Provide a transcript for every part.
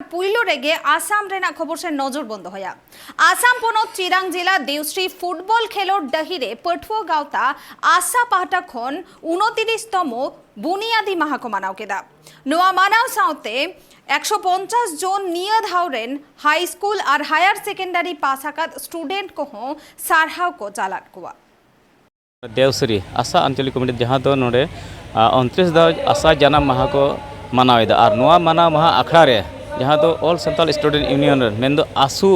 पुइलो रेगे आसाम रेना खबर से नजर बंद होया आसाम पनत चिरांग जिला देवश्री फुटबल खेलोर डहिरे पठुआ गावता आशा पाहटा खन 29तम बुनियादी माहा को मानाव केदा नोआ मानाव साउते 150 जन निया धावरेन हाई स्कूल और हायर सेकेंडरी पास आकाद स्टूडेंट को हों सारहाव को चालाट कुआ देवश्री आशा आंचलिक कमिटी जहाँ तो नोडे 29 दा आशा जन्म माहा को मानावेदा और नोआ माना माहा आखड़ा रे जहाँ तो ऑल संताल स्टूडेंट यूनियन मेन आसू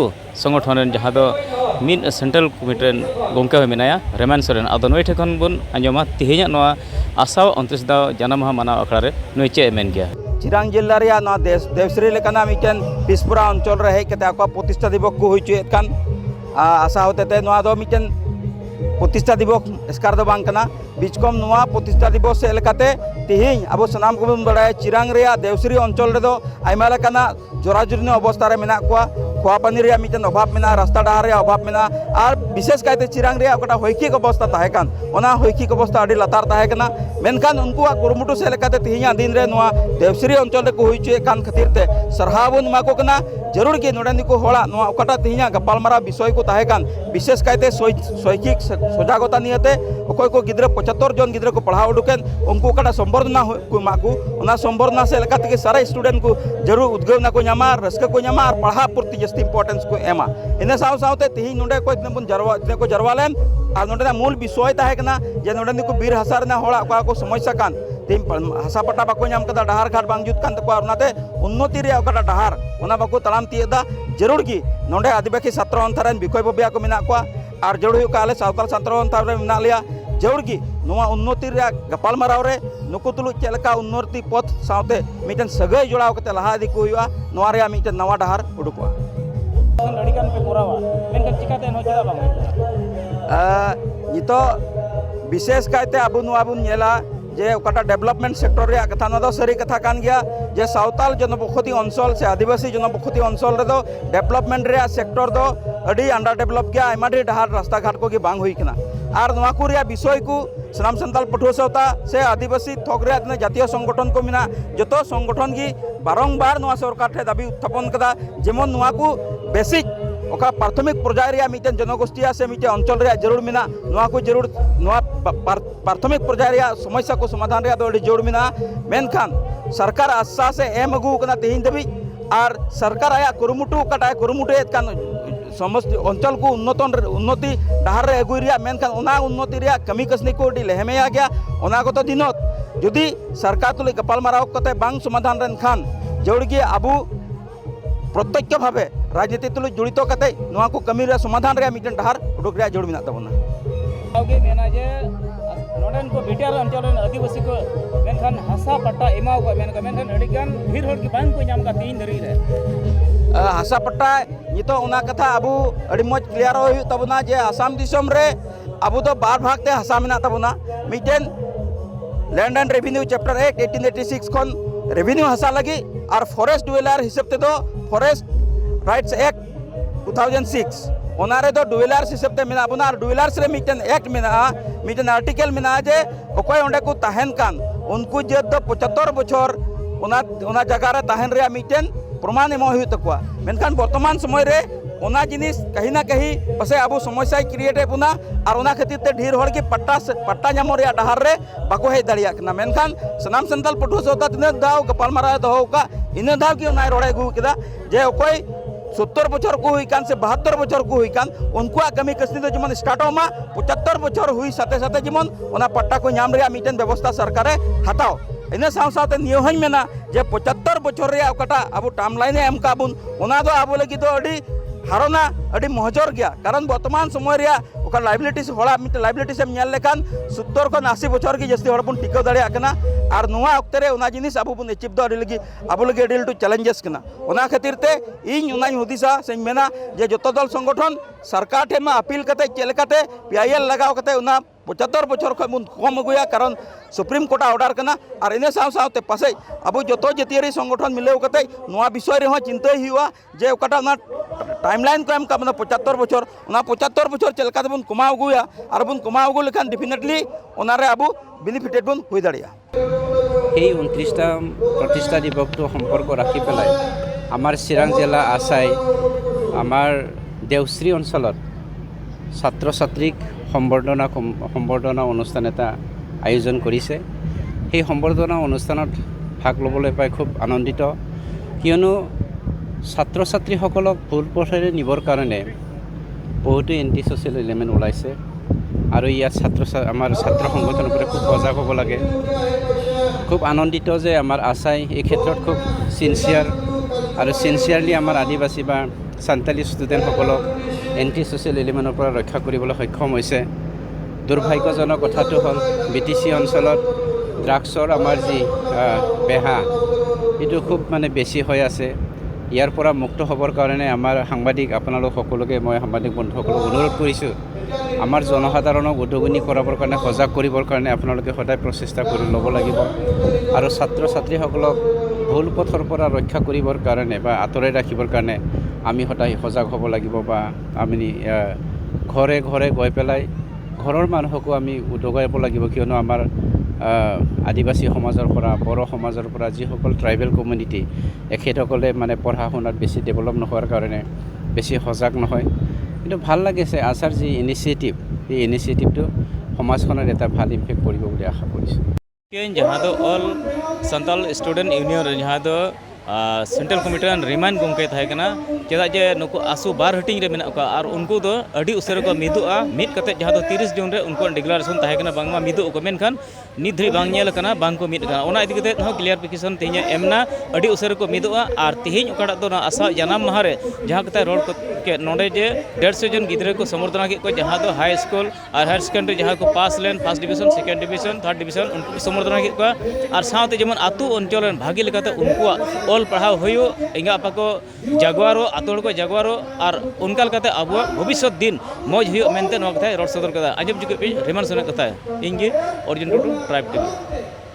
संगठन जहाँ तो मिड सेंट्रल कमिटी गंके मेनाया रेमान सोरेन आदो नई ठेखन बन आंजमा तिहिना नोआ आशा 29 दा जन्म माहा माना आखड़ा रे नई चे मेन गया चिरांग जिला रे ना देवश्री लेकाना मिटेन पिसपुरा अंचल रे हेज कते आको प्रतिष्ठा दिवस को हुइचुएत कान आशा होते नोआ दो मिटेन प्रतिष्ठा दिवस एस्कार दो बांग कना बिचकम नोआ प्रतिष्ठा दिवस से लेकाते तिहिन अब सनाम को बन बड़ाय चिरांग रे देवश्री अंचल रे दो आइमा लेकाना जोराजुरनी अवस्था रे मेना कोआ खोआ पानी रे मिटेन अभाव मेना रास्ता डाहार रे अभाव मेना और विशेष कायते चिरांग रे ओकटा होइकिक अवस्था ताहे कान ओना होइकिक अवस्था अडी लतार ताहे कना मेनखान उनको कुरुमुटु से लेकाते तिहिन दिन रे नोआ देवश्री अंचल रे को हुइचुए कान खातिर ते सरहाबुन मा को कना जरूर के नोडे को होड़ा नोआ ओकटा तिहिन गपालमारा विषय को ताहे कान विशेष कायते शैक्षिक सजागता नियते अकोय को गिद्रा 75 जन गिद्रा को पढ़ाव उडुकेन उनको ओकटा संबर्धना को माकू ओना संबर्धना से लेकाते के सारा स्टूडेंट को जरूर उद्गवना को ᱧᱟᱢᱟ रस्का को ᱧᱟᱢᱟ और पढ़ा प्रति जस्ती इंपोर्टेंस को एमा इन साव सावते तिहिन नोडे को इतने बन जरवा लेन और नोडे मूल विषय ताहे कना जे नोडे को बीर हसार ना होड़ा को समस्या कान तीन हसा पट्टा बाको नाम कदा डहार घाट बांग जुत कान तको ओनाते उन्नति रे ओकटा डहार ओना बाको तलाम तियदा जरूर की नोडे आदिवासी छात्र अंतरन बिखय बबिया को मेना को और जरूर हुई काले सावताल छात्र अंतर रे मेना लिया जरूर की नोआ उन्नति रे गपाल माराव रे नुकु तुलु चेलका उन्नति पथ सावते मिटन सगय जोड़ाव कते लहा इदी को हुआ नोआ रे मिटन नवा डहार उडुकवा लड़िकान पे कोरावा मेनका चिकाते न चला बांग नितो विशेष कायते आबु नोआ बुन नेला जे ओकाटा डेवलपमेंट सेक्टर रे कथा न दो सरी कथा कान गया जे सावताल जनबखति अंचल से आदिवासी जनबखति अंचल रे दो डेवलपमेंट रे सेक्टर दो अडी अंडर डेवलप गया आइमा ढेर डहार रास्ता घाट को बांग हुई कना और नोआ को रे विषय को सनाम संताल पठुआ सौता से आदिवासी थोक रे जातीय संगठन को मिना जतो संगठन की बारंबार नोआ सरकार ठे दाबी उत्थापन कदा जेमन नोआ को बेसिक ओका प्राथमिक पर्याय रे मिटेन जनगोष्ठी से मिटे अंचल रे जरूर मिना नोआ को जरूर नोआ प्राथमिक पर्याय रे समस्या को समाधान रे दो जरूर मिना मेनखान सरकार आशा से एम अगु कना तिहिन देबी और सरकार आया कुरुमुटु कटा कुरुमुटु एत कान समस्त अंचल को उन्नति डहार रे अगुई रिया मेनखान ओना उन्नति रिया कमी कसनी को डी लेहमेया गया ओना को तो दिनत यदि सरकार तुले गपाल माराव कते बांग समाधान रेन खान जरूर की आबू प्रत्यक्ष भावे राजनीति तुले जुड़ित कते नोआ को कमी रे समाधान रे मिटन डहार उडुक रे जोड़ मिना तबना आगे मेना जे नोडन को बिटियार अंचल रेन आदिवासी को मेनखान हसा पट्टा एमाव को मेनखान अडिगान भीड़ हड़ की बांग को नाम का तीन धरी रे हसा पट्टा नितो ओना कथा आबू अडी मज क्लियर होय तबना जे आसाम दिसम रे आबू तो बार भाग ते हसा मिना तबना मिटेन लैंड एंड रेवेन्यू चैप्टर 8 1886 खन रेवेन्यू हसा लगी और फॉरेस्ट डुवेलर हिसाब ते दो फॉरेस्ट राइट्स एक्ट 2006 ओनारे दो डुवेलर्स हिसाब ते मेना बना डुवेलर्स रे मिटेन एक्ट मेना मिटेन आर्टिकल मेना जे ओकोय ओंडे को ताहेन कान उनको जे दो 75 बछर ओना जगह रे ताहेन रे मिटेन प्रमाण एम हुई तक मेनखान वर्तमान समय रे ओना जिनिस कहीं ना कहीं पसे आबो समस्या क्रिएट बुना और ओना खातिर ते ढेर हड़ के पट्टा नामो रे डहार रे बाको हे दाड़िया कना मेनखान सनाम संताल पठुआ सौता तिना दाव गपाल मारा दहो का इन दाव की ओना रोड़े गु केदा जे ओकोय 70 बछर को हुई कान से 72 बछर को हुई कान उनको कमी कसनी तो जमन स्टार्ट होमा 75 बछर हुई साथे साथे जमन ओना पट्टा को नाम रे मिटन व्यवस्था सरकार हटाओ इन साव सावते नियोहन मेना जे 75 बछर रे ओकटा अब टाइमलाइन एम काबुन ओना दो आबो लगी तो अडी हारोना अडी महजर गया कारण वर्तमान समय रे ओका लाइबिलिटीज होड़ा मिट लाइबिलिटीज एम नेल लेखान 70 खन 80 बछर की जस्ती हड़पुन टिकाव दाड़िया कना और नुआ वक्त रे ओना जिनिस आबो बुन अचीव दो अडी लगी आबो लगी अडी लटू चैलेंजेस कना ओना खातिर ते इन ओनाई हुदिसा से मेना जे जतो दल संगठन सरकार ठे मा अपील कते चेलकाते पीआईएल लगाव कते ओना 75 बछर खन बुन कम अगुया कारण सुप्रीम कोर्ट ऑर्डर कना और इन साव सावते पासे अब जो जतियारी संगठन मिले कते नोआ विषय रे चिंता हुआ जे ओकाटा ना टाइमलाइन को एम का 75 बछर ओना 75 बछर चलका बुन कमा अगुया और बुन कमा अगु लेखान डेफिनेटली ओना रे अब बेनिफिटेड बुन हुई दाड़िया এই 29টা प्रतिष्ठा दिवस सम्पर्क राखी पेलाय আমাৰ চিৰাং জিলা আছাই আমাৰ দেওশ্ৰী অঞ্চলত ছাত্ৰ ছাত্ৰীক সম্বৰ্ধনা অনুষ্ঠান এটা আয়োজন কৰিছে। সেই সম্বৰ্ধনা অনুষ্ঠানত ভাগ ল'বলৈ পাই খুব আনন্দিত, কিয়নো ছাত্ৰ ছাত্ৰীসকলক ভুল পথেৰে নিবৰ কাৰণে বহুতো এণ্টি ছ'চিয়েল এলিমেণ্ট ওলাইছে আৰু ইয়াত আমাৰ ছাত্ৰ সংগঠনৰ পৰা খুব সজাগ হ'ব লাগে। খুব আনন্দিত যে আমাৰ আছাই এই ক্ষেত্ৰত খুব চিনচিয়াৰ আৰু চিনচিয়াৰলি আমাৰ আদিবাসী বা সান্তালী ষ্টুডেণ্টসকলক এণ্টি ছ'চিয়েল এলিমেণ্টৰ পৰা ৰক্ষা কৰিবলৈ সক্ষম হৈছে। দুৰ্ভাগ্যজনক কথাটো হ'ল BTC অঞ্চলত ড্ৰাগছৰ আমাৰ যি বেহা এইটো খুব বেছি হৈ আছে। ইয়াৰ পৰা মুক্ত হ'বৰ কাৰণে আমাৰ সাংবাদিক আপোনালোক সকলোকে মই সাংবাদিক বন্ধুসকলক অনুৰোধ কৰিছোঁ, আমাৰ জনসাধাৰণক উদগনি কৰাবৰ কাৰণে সজাগ কৰিবৰ কাৰণে আপোনালোকে সদায় প্ৰচেষ্টা কৰি ল'ব লাগিব আৰু ছাত্ৰ ছাত্ৰীসকলক ভুল পথৰ পৰা ৰক্ষা কৰিবৰ কাৰণে বা আঁতৰাই ৰাখিবৰ কাৰণে আমি সদায় সজাগ হ'ব লাগিব বা আমি ঘৰে ঘৰে গৈ পেলাই ঘৰৰ মানুহকো আমি উদগাব লাগিব, কিয়নো আমাৰ আদিবাসী সমাজৰ পৰা বড়ো সমাজৰ পৰা যিসকল ট্ৰাইবেল কমিউনিটি এখেতসকলে পঢ়া শুনাত বেছি ডেভেলপ নোহোৱাৰ কাৰণে বেছি সজাগ নহয়। কিন্তু ভাল লাগিছে আছাৰ যি ইনিচিয়েটিভ, এই ইনিচিয়েটিভটো সমাজখনত এটা ভাল ইম্পেক্ট পৰিব বুলি আশা কৰিছোঁ। जहाँ तो ऑल संताल स्टूडेंट यूनियन जहाँ तो सेंट्रल कमिटी रिमाइंड गंके थाकना चेदा जे नुकु आसू बार हटिंग रे मेना का और उनको दो अडी उसरे को मिदुआ मिद कते जहाँ तो 30 जून रे उनको डिक्लेरेशन थाकना बांगमा मिदु को मेनखान नित धरी बांग नेल कना बांग को मिद कना ओना इदि कते हो क्लियरिफिकेशन तेज एमना अडी उसरे को मिदुआ और तेज ओकाडा दो आसा जनाम माह रे जहाँ कते रोड के नोडे जे 150 जन गिद्रे को समर्थना के को जहाँ तो हाई स्कूल और हायर सेकेंडरी जहाँ को पास लेन first division second division third division उनको समर्थना के को और साथ जेमन आतु अंचल भागी लेकाते उनको ऑल पढ़ाव हो इंगा आपा को जागवारो आतोड़ को जागवारो और उनका लेकाते अब भविष्य दिन मौज हो मेनते नोक था रोड सदर कदा आजब जुके रिमान सने कथा इंगे अर्जुन टुटू ट्राइब टीवी।